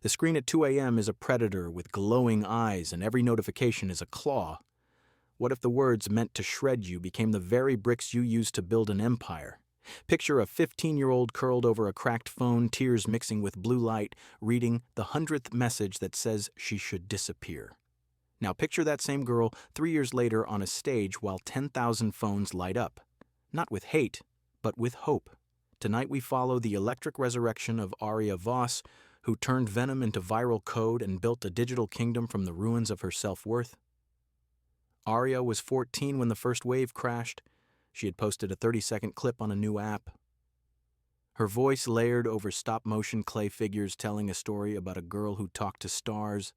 The screen at 2 a.m. is a predator with glowing eyes, and every notification is a claw. What if the words meant to shred you became the very bricks you used to build an empire? Picture a 15-year-old curled over a cracked phone, tears mixing with blue light, reading the 100th message that says she should disappear. Now picture that same girl 3 years later on a stage while 10,000 phones light up. Not with hate, but with hope. Tonight we follow the electric resurrection of Aria Voss, who turned venom into viral code and built a digital kingdom from the ruins of her self-worth. Aria was 14 when the first wave crashed. She had posted a 30-second clip on a new app. Her voice layered over stop-motion clay figures telling a story about a girl who talked to stars.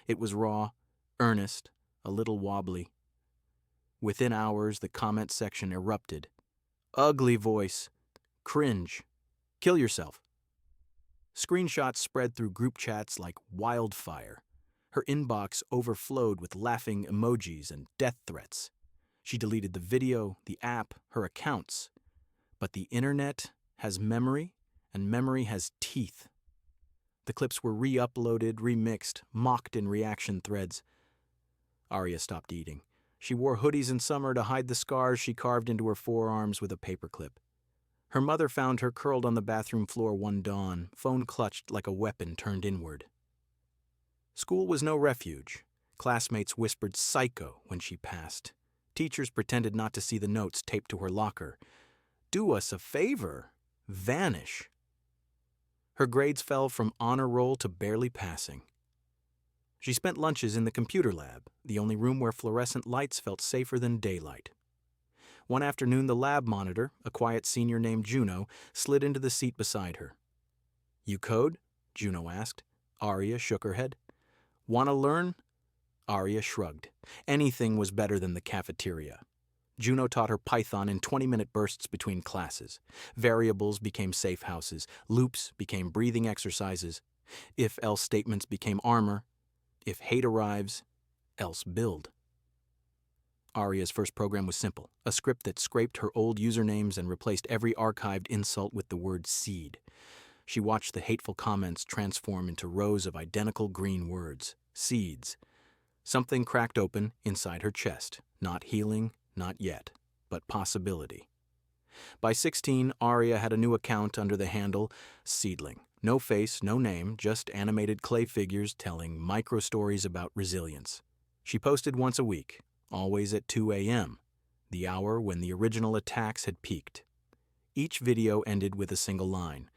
It was raw, earnest, a little wobbly. Within hours, the comment section erupted. Ugly voice. Cringe. Kill yourself. Screenshots spread through group chats like wildfire. Her inbox overflowed with laughing emojis and death threats. She deleted the video, the app, her accounts. But the internet has memory, and memory has teeth. The clips were re-uploaded, remixed, mocked in reaction threads. Aria stopped eating. She wore hoodies in summer to hide the scars she carved into her forearms with a paperclip. Her mother found her curled on the bathroom floor one dawn, phone clutched like a weapon turned inward. School was no refuge. Classmates whispered psycho when she passed. Teachers pretended not to see the notes taped to her locker. Do us a favor. Vanish. Her grades fell from honor roll to barely passing. She spent lunches in the computer lab, the only room where fluorescent lights felt safer than daylight. One afternoon, the lab monitor, a quiet senior named Juno, slid into the seat beside her. You code? Juno asked. Aria shook her head. Want to learn? Aria shrugged. Anything was better than the cafeteria. Juno taught her Python in 20-minute bursts between classes. Variables became safe houses. Loops became breathing exercises. If-else statements became armor. If hate arrives, else build. Aria's first program was simple, a script that scraped her old usernames and replaced every archived insult with the word seed. She watched the hateful comments transform into rows of identical green words, seeds. Something cracked open inside her chest, not healing, not yet, but possibility. By 16, Aria had a new account under the handle Seedling. No face, no name, just animated clay figures telling micro-stories about resilience. She posted once a week, always at 2 a.m., the hour when the original attacks had peaked. Each video ended with a single line.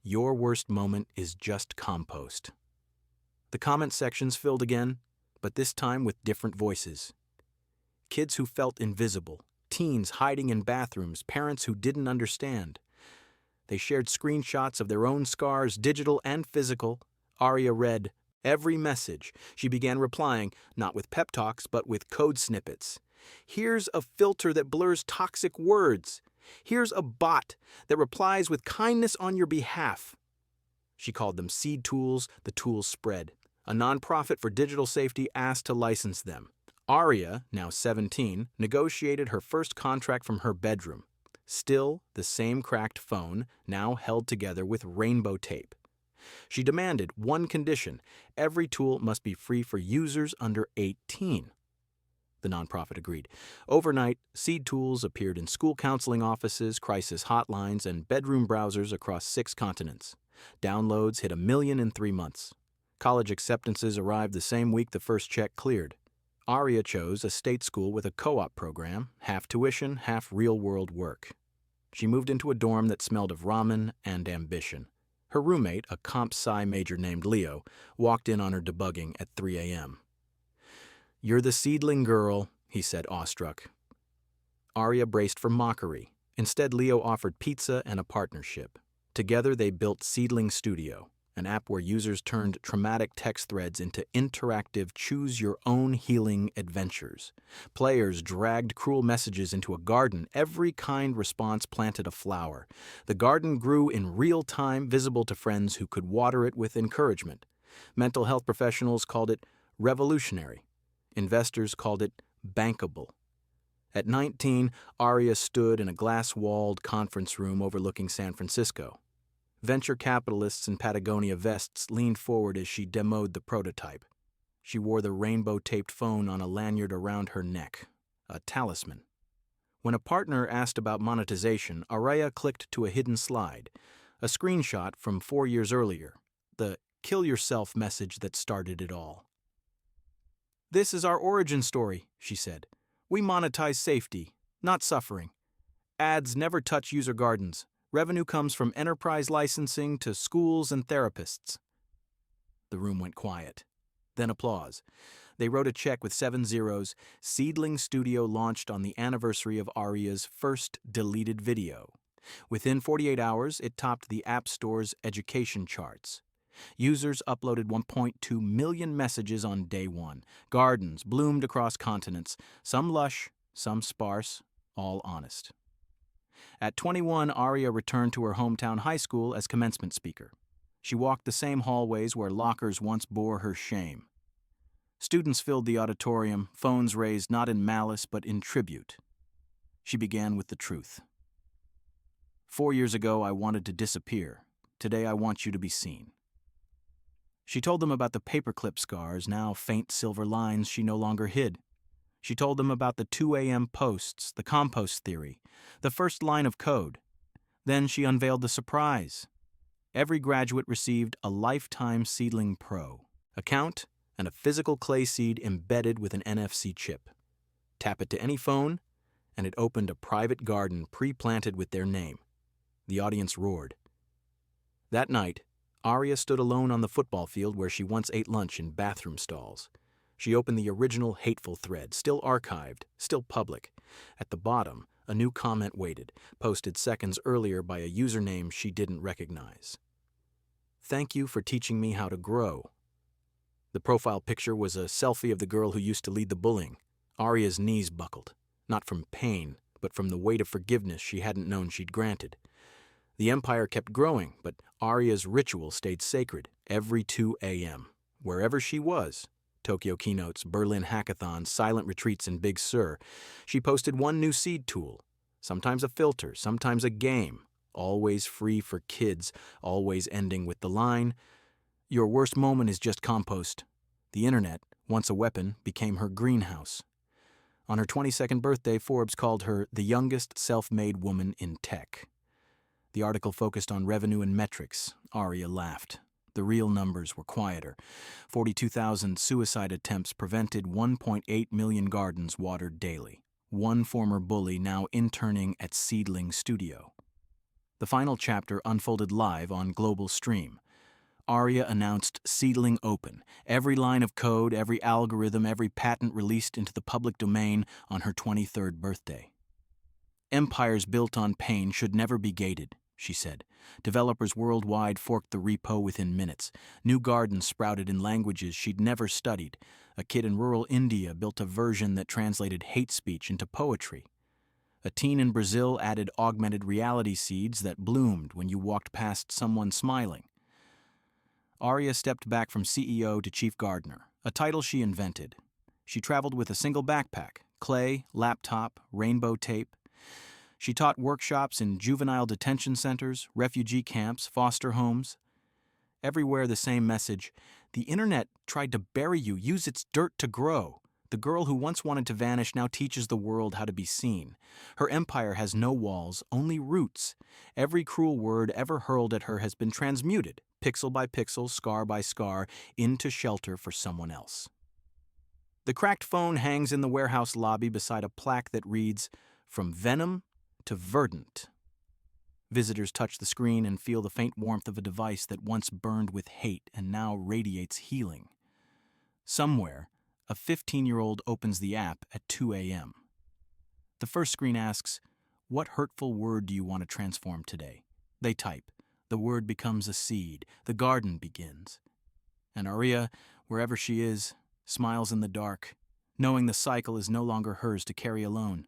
Your worst moment is just compost. The comment sections filled again, but this time with different voices. Kids who felt invisible, teens hiding in bathrooms, parents who didn't understand. They shared screenshots of their own scars, digital and physical. Aria read every message. She began replying, not with pep talks, but with code snippets. Here's a filter that blurs toxic words. Here's a bot that replies with kindness on your behalf. She called them seed tools. The tools spread. A nonprofit for digital safety asked to license them. Aria, now 17, negotiated her first contract from her bedroom. Still the same cracked phone, now held together with rainbow tape. She demanded one condition: every tool must be free for users under 18. The nonprofit agreed. Overnight, seed tools appeared in school counseling offices, crisis hotlines, and bedroom browsers across 6 continents. Downloads hit 1 million in 3 months. College acceptances arrived the same week the first check cleared. Aria chose a state school with a co-op program, half tuition, half real-world work. She moved into a dorm that smelled of ramen and ambition. Her roommate, a comp sci major named Leo, walked in on her debugging at 3 a.m. You're the seedling girl, he said, awestruck. Aria braced for mockery. Instead, Leo offered pizza and a partnership. Together, they built Seedling Studio, an app where users turned traumatic text threads into interactive choose-your-own-healing adventures. Players dragged cruel messages into a garden. Every kind response planted a flower. The garden grew in real time, visible to friends who could water it with encouragement. Mental health professionals called it revolutionary. Investors called it bankable. At 19, Aria stood in a glass-walled conference room overlooking San Francisco. Venture capitalists in Patagonia vests leaned forward as she demoed the prototype. She wore the rainbow-taped phone on a lanyard around her neck, a talisman. When a partner asked about monetization, Aria clicked to a hidden slide, a screenshot from 4 years earlier, the "kill yourself" message that started it all. "This is our origin story," she said. "We monetize safety, not suffering. Ads never touch user gardens. Revenue comes from enterprise licensing to schools and therapists." The room went quiet. Then applause. They wrote a check with 7 zeros. Seedling Studio launched on the anniversary of Aria's first deleted video. Within 48 hours, it topped the App Store's education charts. Users uploaded 1.2 million messages on day one. Gardens bloomed across continents, some lush, some sparse, all honest. At 21, Aria returned to her hometown high school as commencement speaker. She walked the same hallways where lockers once bore her shame. Students filled the auditorium, phones raised not in malice but in tribute. She began with the truth. 4 years ago, I wanted to disappear. Today, I want you to be seen. She told them about the paperclip scars, now faint silver lines she no longer hid. She told them about the 2 a.m. posts, the compost theory, the first line of code. Then she unveiled the surprise. Every graduate received a lifetime Seedling Pro account and a physical clay seed embedded with an NFC chip. Tap it to any phone, and it opened a private garden pre-planted with their name. The audience roared. That night, Aria stood alone on the football field where she once ate lunch in bathroom stalls. She opened the original hateful thread, still archived, still public. At the bottom, a new comment waited, posted seconds earlier by a username she didn't recognize. "Thank you for teaching me how to grow." The profile picture was a selfie of the girl who used to lead the bullying. Aria's knees buckled, not from pain, but from the weight of forgiveness she hadn't known she'd granted. The empire kept growing, but Aria's ritual stayed sacred every 2 a.m. Wherever she was, Tokyo keynotes, Berlin hackathons, silent retreats in Big Sur, she posted one new seed tool, sometimes a filter, sometimes a game, always free for kids, always ending with the line, "Your worst moment is just compost." The internet, once a weapon, became her greenhouse. On her 22nd birthday, Forbes called her the youngest self-made woman in tech. The article focused on revenue and metrics. Aria laughed. The real numbers were quieter. 42,000 suicide attempts prevented, 1.8 million gardens watered daily. One former bully now interning at Seedling Studio. The final chapter unfolded live on global stream. Aria announced Seedling Open, every line of code, every algorithm, every patent released into the public domain on her 23rd birthday. "Empires built on pain should never be gated," she said. Developers worldwide forked the repo within minutes. New gardens sprouted in languages she'd never studied. A kid in rural India built a version that translated hate speech into poetry. A teen in Brazil added augmented reality seeds that bloomed when you walked past someone smiling. Aria stepped back from CEO to chief gardener, a title she invented. She traveled with a single backpack, clay, laptop, rainbow tape. She taught workshops in juvenile detention centers, refugee camps, foster homes. Everywhere the same message: the internet tried to bury you, use its dirt to grow. The girl who once wanted to vanish now teaches the world how to be seen. Her empire has no walls, only roots. Every cruel word ever hurled at her has been transmuted, pixel by pixel, scar by scar, into shelter for someone else. The cracked phone hangs in the warehouse lobby beside a plaque that reads, "From venom to verdant." Visitors touch the screen and feel the faint warmth of a device that once burned with hate and now radiates healing. Somewhere, a 15-year-old opens the app at 2 a.m. The first screen asks, "What hurtful word do you want to transform today?" They type. The word becomes a seed. The garden begins. And Aria, wherever she is, smiles in the dark, knowing the cycle is no longer hers to carry alone.